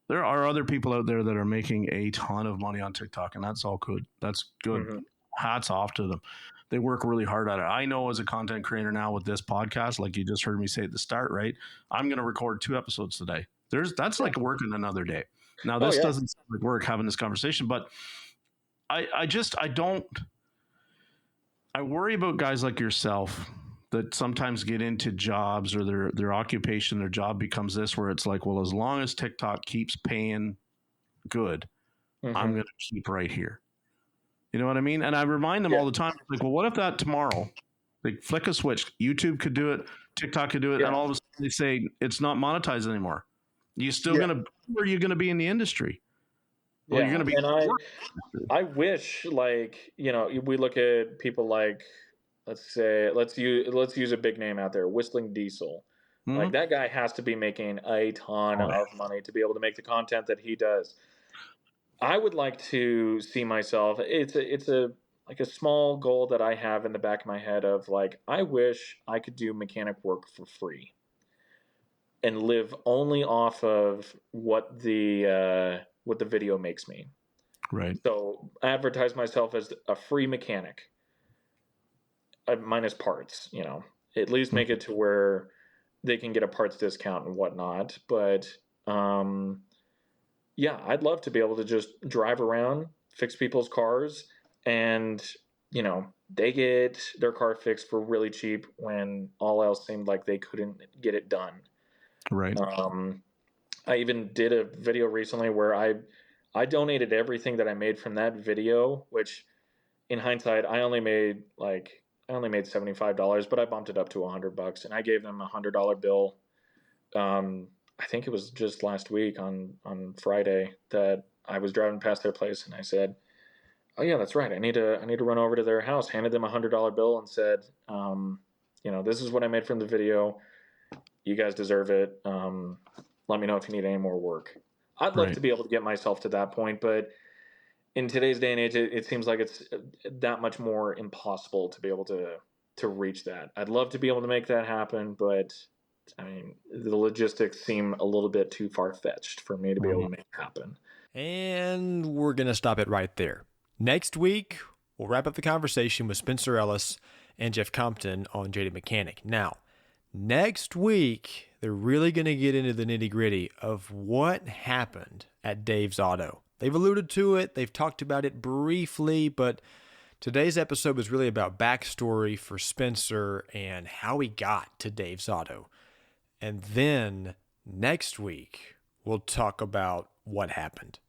there are other people out there that are making a ton of money on TikTok, and that's all good. That's good. Mm-hmm. Hats off to them. They work really hard at it. I know as a content creator now with this podcast, like you just heard me say at the start, right? I'm going to record 2 episodes today. That's Yeah. like working another day. Now, Oh this yeah. doesn't sound like work having this conversation, but I don't, I worry about guys like yourself that sometimes get into jobs or their occupation, their job becomes this where it's like, well, as long as TikTok keeps paying good, I'm Mm-hmm. going to keep right here. You know what I mean? And I remind them Yeah. all the time, like, well, what if that tomorrow, like, flick a switch, YouTube could do it, TikTok could do it, and Yeah. all of a sudden they say it's not monetized anymore. You still Yeah. going to, where are you going to be in the industry? Well, you're Yeah. going to be. And I wish, like, we look at people like, let's use a big name out there, Whistling Diesel. Like Mhm. that guy has to be making a ton Oh, yeah. of money to be able to make the content that he does. I would like to see myself. It's a like a small goal that I have in the back of my head of like I wish I could do mechanic work for free and live only off of what the video makes me. Right. So advertise myself as a free mechanic, minus parts. At least Mhm. make it to where they can get a parts discount and whatnot. But um, yeah, I'd love to be able to just drive around, fix people's cars, and they get their car fixed for really cheap when all else seemed like they couldn't get it done. Right. Um, I even did a video recently where I donated everything that I made from that video, which in hindsight I only made $75, but I bumped it up to $100, and I gave them $100 bill. I think it was just last week on Friday that I was driving past their place, and I said, "Oh yeah, that's right. I need to run over to their house." Handed them $100 bill and said, "This is what I made from the video. You guys deserve it. Let me know if you need any more work." I'd love Right. to be able to get myself to that point, but in today's day and age, it seems like it's that much more impossible to be able to reach that. I'd love to be able to make that happen, but I mean, the logistics seem a little bit too far fetched for me to be able Mhm. to make it happen. And we're going to stop it right there. Next week, we'll wrap up the conversation with Spencer Ellis and Jeff Compton on Jada Mechanic. Now, next week, they're really going to get into the nitty gritty of what happened at Dave's Auto. They've alluded to it, they've talked about it briefly, but today's episode was really about backstory for Spencer and how he got to Dave's Auto. And then next week, we'll talk about what happened.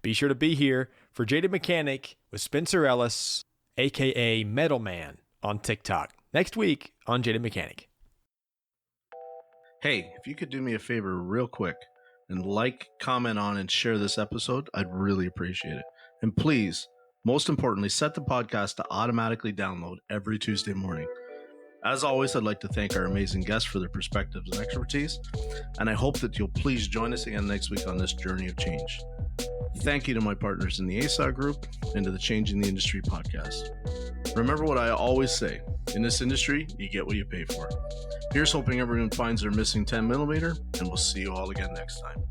Be sure to be here for Jada Mechanic with Spencer Ellis, aka Metal Man, on TikTok. Next week on Jada Mechanic. Hey, if you could do me a favor real quick and like, comment on, and share this episode, I'd really appreciate it. And please, most importantly, set the podcast to automatically download every Tuesday morning. As always, I'd like to thank our amazing guests for their perspectives and expertise, and I hope that you'll please join us again next week on this journey of change. Thank you to my partners in the ASA group and to the Changing the Industry podcast. Remember what I always say, in this industry, you get what you pay for. Here's hoping everyone finds their missing 10 millimeter, and we'll see you all again next time.